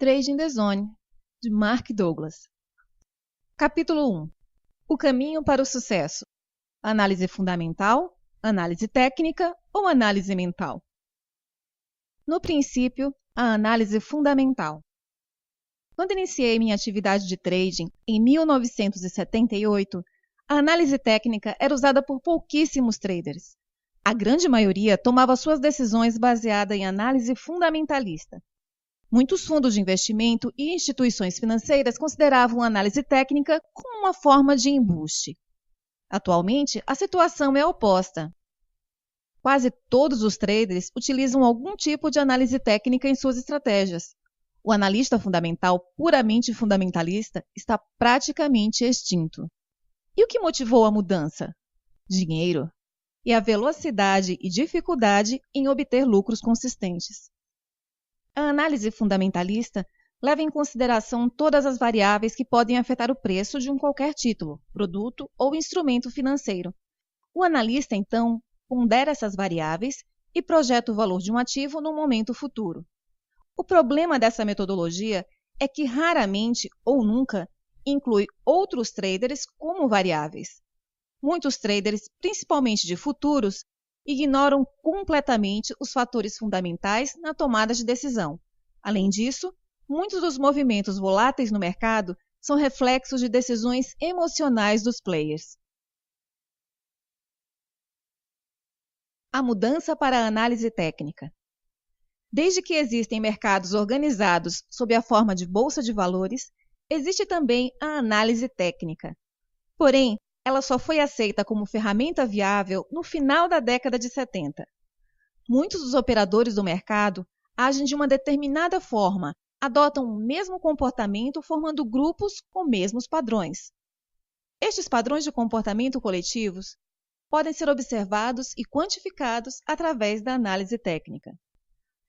Trading the Zone, de Mark Douglas. Capítulo 1. O caminho para o sucesso. Análise fundamental, análise técnica ou análise mental? No princípio, a análise fundamental. Quando iniciei minha atividade de trading, em 1978, a análise técnica era usada por pouquíssimos traders. A grande maioria tomava suas decisões baseada em análise fundamentalista. Muitos fundos de investimento e instituições financeiras consideravam a análise técnica como uma forma de embuste. Atualmente, a situação é oposta. Quase todos os traders utilizam algum tipo de análise técnica em suas estratégias. O analista fundamental puramente fundamentalista está praticamente extinto. E o que motivou a mudança? Dinheiro e a velocidade e dificuldade em obter lucros consistentes. A análise fundamentalista leva em consideração todas as variáveis que podem afetar o preço de qualquer título, produto ou instrumento financeiro. O analista, então, pondera essas variáveis e projeta o valor de um ativo no momento futuro. O problema dessa metodologia é que raramente ou nunca inclui outros traders como variáveis. Muitos traders, principalmente de futuros, ignoram completamente os fatores fundamentais na tomada de decisão. Além disso, muitos dos movimentos voláteis no mercado são reflexos de decisões emocionais dos players. A mudança para a análise técnica. Desde que existem mercados organizados sob a forma de bolsa de valores, existe também a análise técnica. Porém, ela só foi aceita como ferramenta viável no final da década de 70. Muitos dos operadores do mercado agem de uma determinada forma, adotam o mesmo comportamento formando grupos com mesmos padrões. Estes padrões de comportamento coletivos podem ser observados e quantificados através da análise técnica.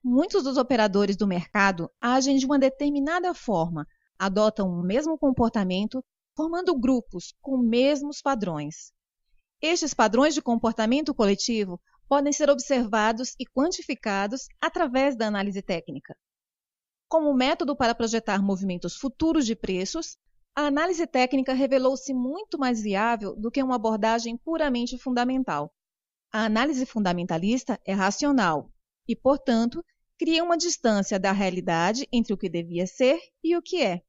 Muitos dos operadores do mercado agem de uma determinada forma, adotam o mesmo comportamento formando grupos com mesmos padrões. Estes padrões de comportamento coletivo podem ser observados e quantificados através da análise técnica. Como método para projetar movimentos futuros de preços, a análise técnica revelou-se muito mais viável do que uma abordagem puramente fundamental. A análise fundamentalista é racional e, portanto, cria uma distância da realidade entre o que devia ser e o que é.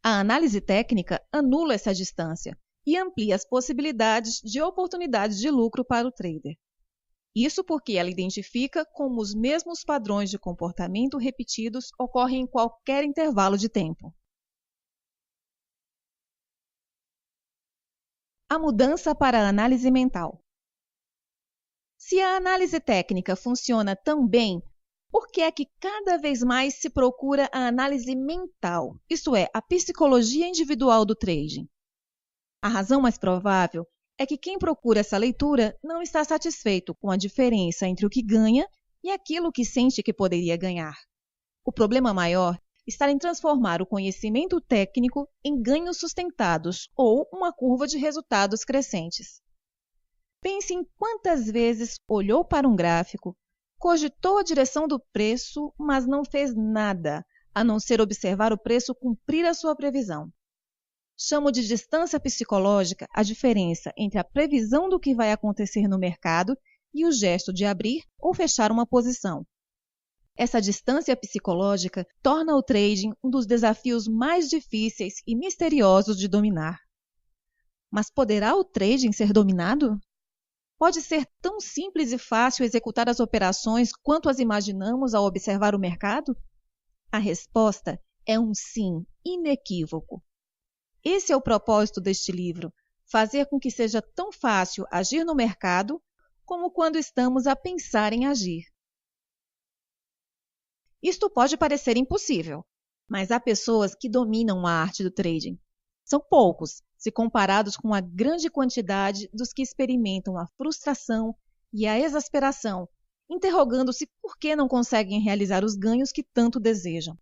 A análise técnica anula essa distância e amplia as possibilidades de oportunidades de lucro para o trader. Isso porque ela identifica como os mesmos padrões de comportamento repetidos ocorrem em qualquer intervalo de tempo. A mudança para a análise mental. Se a análise técnica funciona tão bem, por que é que cada vez mais se procura a análise mental, isto é, a psicologia individual do trading? A razão mais provável é que quem procura essa leitura não está satisfeito com a diferença entre o que ganha e aquilo que sente que poderia ganhar. O problema maior está em transformar o conhecimento técnico em ganhos sustentados ou uma curva de resultados crescentes. Pense em quantas vezes olhou para um gráfico, cogitou a direção do preço, mas não fez nada, a não ser observar o preço cumprir a sua previsão. Chamo de distância psicológica a diferença entre a previsão do que vai acontecer no mercado e o gesto de abrir ou fechar uma posição. Essa distância psicológica torna o trading um dos desafios mais difíceis e misteriosos de dominar. Mas poderá o trading ser dominado? Pode ser tão simples e fácil executar as operações quanto as imaginamos ao observar o mercado? A resposta é um sim inequívoco. Esse é o propósito deste livro, fazer com que seja tão fácil agir no mercado como quando estamos a pensar em agir. Isto pode parecer impossível, mas há pessoas que dominam a arte do trading. São poucos, se comparados com a grande quantidade dos que experimentam a frustração e a exasperação, interrogando-se por que não conseguem realizar os ganhos que tanto desejam.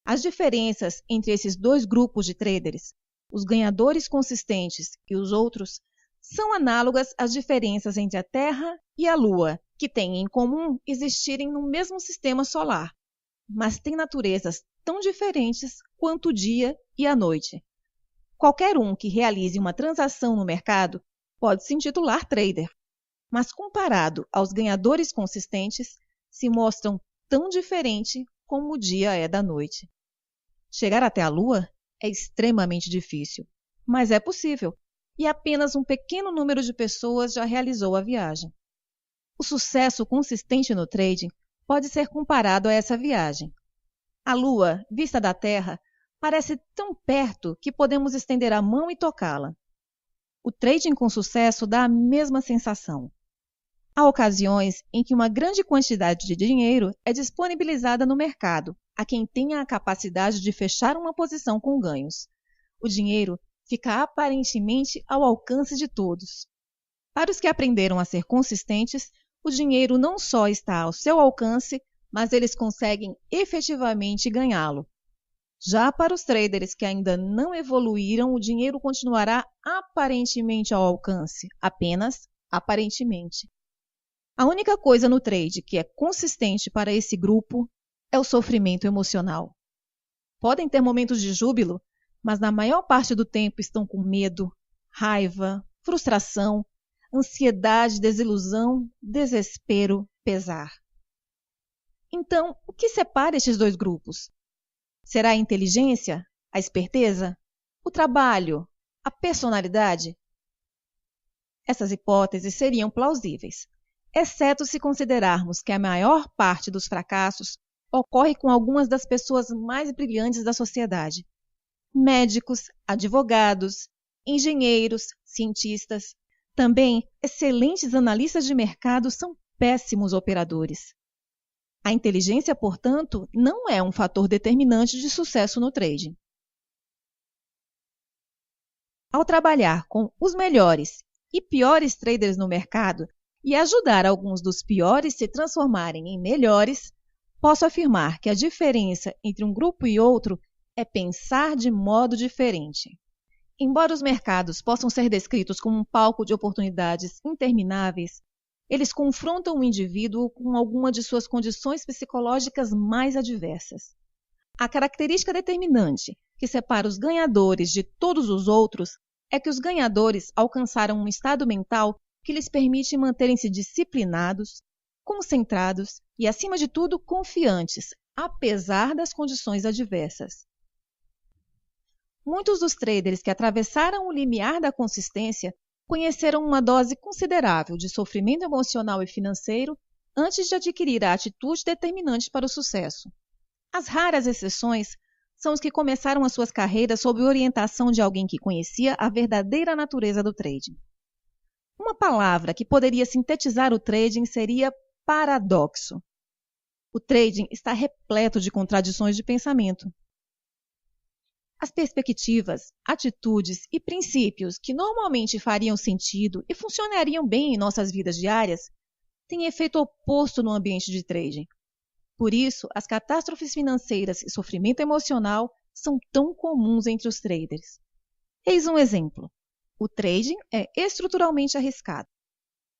As diferenças entre esses dois grupos de traders, os ganhadores consistentes e os outros, são análogas às diferenças entre a Terra e a Lua, que têm em comum existirem no mesmo sistema solar. mas têm naturezas tão diferentes quanto o dia e a noite. Qualquer um que realize uma transação no mercado pode se intitular trader, mas comparado aos ganhadores consistentes, se mostram tão diferentes como o dia é da noite. Chegar até a Lua é extremamente difícil, mas é possível, e apenas um pequeno número de pessoas já realizou a viagem. O sucesso consistente no trading pode ser comparado a essa viagem. A Lua, vista da Terra, parece tão perto que podemos estender a mão e tocá-la. O trading com sucesso dá a mesma sensação. Há ocasiões em que uma grande quantidade de dinheiro é disponibilizada no mercado a quem tenha a capacidade de fechar uma posição com ganhos. O dinheiro fica aparentemente ao alcance de todos. Para os que aprenderam a ser consistentes, o dinheiro não só está ao seu alcance, mas eles conseguem efetivamente ganhá-lo. Já para os traders que ainda não evoluíram, o dinheiro continuará aparentemente ao alcance, apenas aparentemente. A única coisa no trade que é consistente para esse grupo é o sofrimento emocional. Podem ter momentos de júbilo, mas na maior parte do tempo estão com medo, raiva, frustração, ansiedade, desilusão, desespero, pesar. Então, o que separa estes dois grupos? Será a inteligência, a esperteza, o trabalho, a personalidade? Essas hipóteses seriam plausíveis, exceto se considerarmos que a maior parte dos fracassos ocorre com algumas das pessoas mais brilhantes da sociedade. Médicos, advogados, engenheiros, cientistas. Também, excelentes analistas de mercado são péssimos operadores. A inteligência, portanto, não é um fator determinante de sucesso no trading. Ao trabalhar com os melhores e piores traders no mercado e ajudar alguns dos piores se transformarem em melhores, posso afirmar que a diferença entre um grupo e outro é pensar de modo diferente. Embora os mercados possam ser descritos como um palco de oportunidades intermináveis, eles confrontam o indivíduo com alguma de suas condições psicológicas mais adversas. A característica determinante que separa os ganhadores de todos os outros é que os ganhadores alcançaram um estado mental que lhes permite manterem-se disciplinados, concentrados e, acima de tudo, confiantes, apesar das condições adversas. Muitos dos traders que atravessaram o limiar da consistência conheceram uma dose considerável de sofrimento emocional e financeiro antes de adquirir a atitude determinante para o sucesso. As raras exceções são os que começaram as suas carreiras sob orientação de alguém que conhecia a verdadeira natureza do trading. Uma palavra que poderia sintetizar o trading seria paradoxo. O trading está repleto de contradições de pensamento. As perspectivas, atitudes e princípios que normalmente fariam sentido e funcionariam bem em nossas vidas diárias têm efeito oposto no ambiente de trading. Por isso, as catástrofes financeiras e sofrimento emocional são tão comuns entre os traders. Eis um exemplo. O trading é estruturalmente arriscado.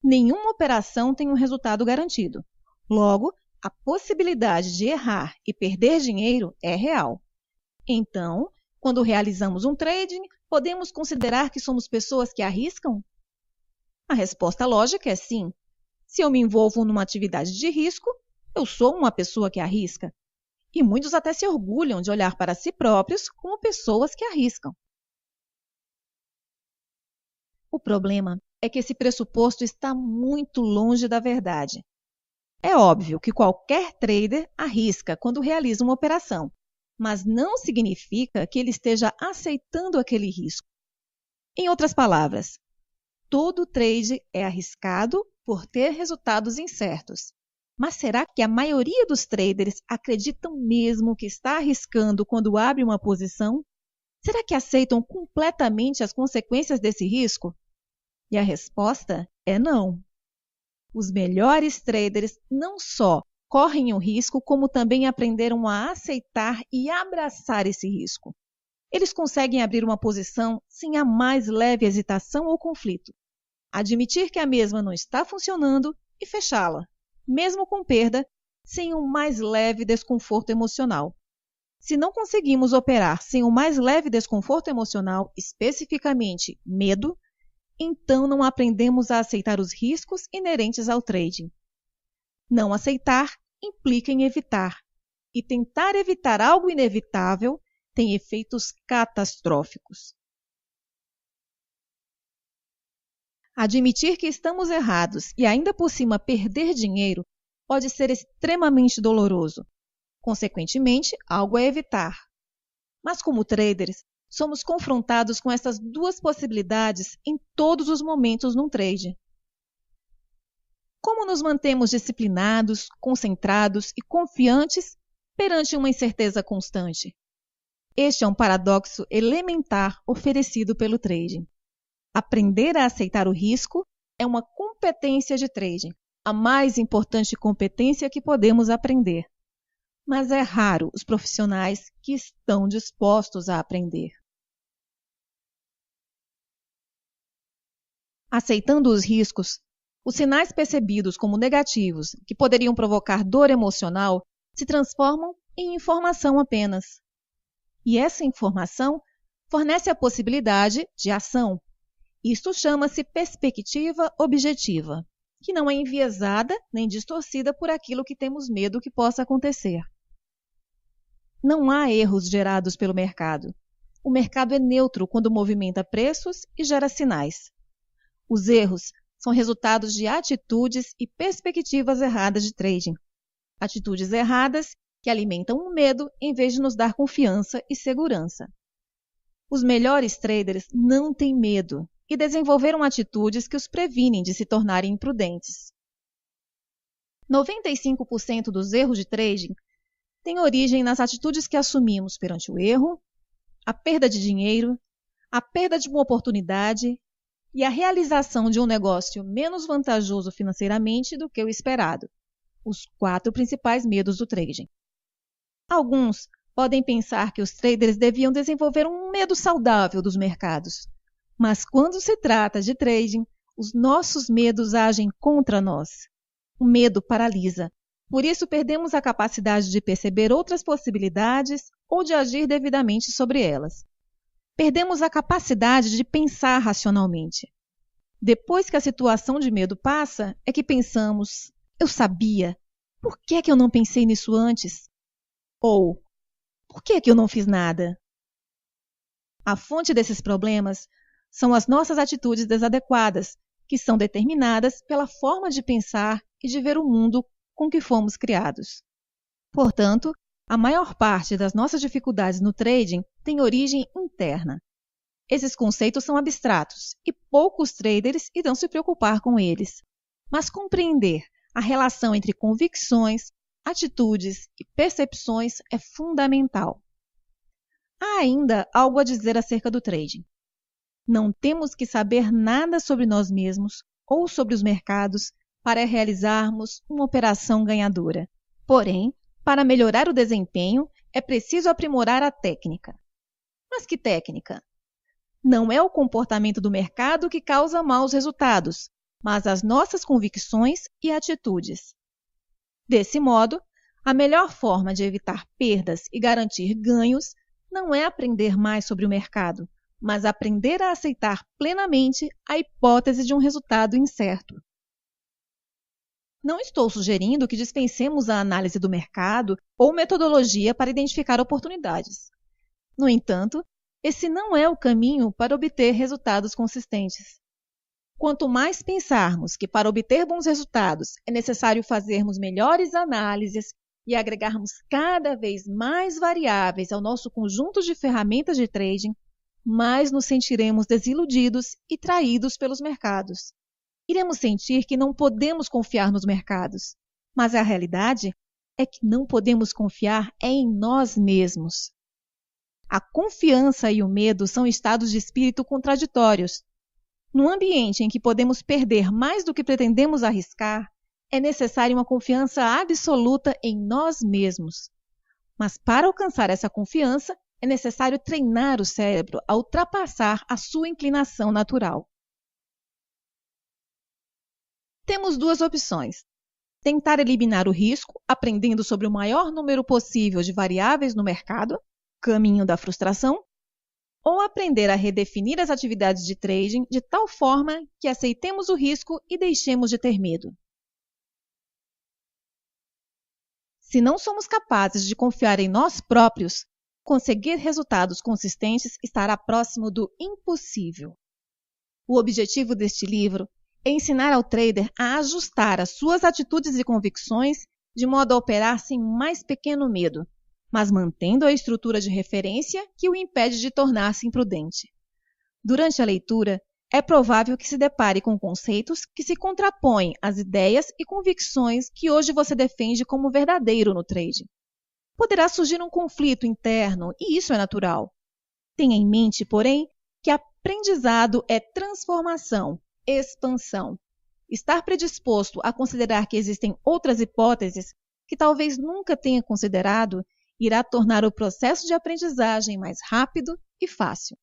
Nenhuma operação tem um resultado garantido. Logo, a possibilidade de errar e perder dinheiro é real. Então, quando realizamos um trading, podemos considerar que somos pessoas que arriscam? A resposta lógica é sim. Se eu me envolvo numa atividade de risco, eu sou uma pessoa que arrisca. E muitos até se orgulham de olhar para si próprios como pessoas que arriscam. O problema é que esse pressuposto está muito longe da verdade. É óbvio que qualquer trader arrisca quando realiza uma operação, mas não significa que ele esteja aceitando aquele risco. Em outras palavras, todo trade é arriscado por ter resultados incertos. Mas será que a maioria dos traders acreditam mesmo que está arriscando quando abre uma posição? Será que aceitam completamente as consequências desse risco? E a resposta é não. Os melhores traders não só correm o risco, como também aprenderam a aceitar e abraçar esse risco. Eles conseguem abrir uma posição sem a mais leve hesitação ou conflito, admitir que a mesma não está funcionando e fechá-la, mesmo com perda, sem um mais leve desconforto emocional. Se não conseguimos operar sem um mais leve desconforto emocional, especificamente medo, então não aprendemos a aceitar os riscos inerentes ao trading. Não aceitar implica em evitar, e tentar evitar algo inevitável tem efeitos catastróficos. Admitir que estamos errados e ainda por cima perder dinheiro pode ser extremamente doloroso. Consequentemente, algo a evitar. Mas como traders, somos confrontados com essas duas possibilidades em todos os momentos num trade. Como nos mantemos disciplinados, concentrados e confiantes perante uma incerteza constante? Este é um paradoxo elementar oferecido pelo trading. Aprender a aceitar o risco é uma competência de trading, a mais importante competência que podemos aprender. Mas é raro os profissionais que estão dispostos a aprender. Aceitando os riscos, os sinais percebidos como negativos, que poderiam provocar dor emocional, se transformam em informação apenas. E essa informação fornece a possibilidade de ação. Isto chama-se perspectiva objetiva, que não é enviesada nem distorcida por aquilo que temos medo que possa acontecer. Não há erros gerados pelo mercado. O mercado é neutro quando movimenta preços e gera sinais. Os erros são resultados de atitudes e perspectivas erradas de trading. Atitudes erradas que alimentam o medo em vez de nos dar confiança e segurança. Os melhores traders não têm medo e desenvolveram atitudes que os previnem de se tornarem imprudentes. 95% dos erros de trading têm origem nas atitudes que assumimos perante o erro, a perda de dinheiro, a perda de uma oportunidade e a realização de um negócio menos vantajoso financeiramente do que o esperado. Os 4 principais medos do trading. Alguns podem pensar que os traders deviam desenvolver um medo saudável dos mercados. Mas quando se trata de trading, os nossos medos agem contra nós. O medo paralisa. Por isso, perdemos a capacidade de perceber outras possibilidades ou de agir devidamente sobre elas. Perdemos a capacidade de pensar racionalmente. Depois que a situação de medo passa, é que pensamos, eu sabia, por que é que eu não pensei nisso antes? Ou, por que é que eu não fiz nada? A fonte desses problemas são as nossas atitudes desadequadas, que são determinadas pela forma de pensar e de ver o mundo com que fomos criados. Portanto, a maior parte das nossas dificuldades no trading tem origem interna. Esses conceitos são abstratos e poucos traders irão se preocupar com eles. Mas compreender a relação entre convicções, atitudes e percepções é fundamental. Há ainda algo a dizer acerca do trading. Não temos que saber nada sobre nós mesmos ou sobre os mercados para realizarmos uma operação ganhadora. Porém, para melhorar o desempenho, é preciso aprimorar a técnica. Mas que técnica? Não é o comportamento do mercado que causa maus resultados, mas as nossas convicções e atitudes. Desse modo, a melhor forma de evitar perdas e garantir ganhos não é aprender mais sobre o mercado, mas aprender a aceitar plenamente a hipótese de um resultado incerto. Não estou sugerindo que dispensemos a análise do mercado ou metodologia para identificar oportunidades. No entanto, esse não é o caminho para obter resultados consistentes. Quanto mais pensarmos que para obter bons resultados é necessário fazermos melhores análises e agregarmos cada vez mais variáveis ao nosso conjunto de ferramentas de trading, mais nos sentiremos desiludidos e traídos pelos mercados. Iremos sentir que não podemos confiar nos mercados, mas a realidade é que não podemos confiar em nós mesmos. A confiança e o medo são estados de espírito contraditórios. Num ambiente em que podemos perder mais do que pretendemos arriscar, é necessária uma confiança absoluta em nós mesmos. Mas para alcançar essa confiança, é necessário treinar o cérebro a ultrapassar a sua inclinação natural. Temos 2 opções. tentar eliminar o risco, aprendendo sobre o maior número possível de variáveis no mercado, caminho da frustração, ou aprender a redefinir as atividades de trading de tal forma que aceitemos o risco e deixemos de ter medo. Se não somos capazes de confiar em nós próprios, conseguir resultados consistentes estará próximo do impossível. O objetivo deste livro é ensinar ao trader a ajustar as suas atitudes e convicções de modo a operar sem mais pequeno medo, mas mantendo a estrutura de referência que o impede de tornar-se imprudente. Durante a leitura, é provável que se depare com conceitos que se contrapõem às ideias e convicções que hoje você defende como verdadeiro no trade. Poderá surgir um conflito interno, e isso é natural. Tenha em mente, porém, que aprendizado é transformação, expansão. Estar predisposto a considerar que existem outras hipóteses que talvez nunca tenha considerado irá tornar o processo de aprendizagem mais rápido e fácil.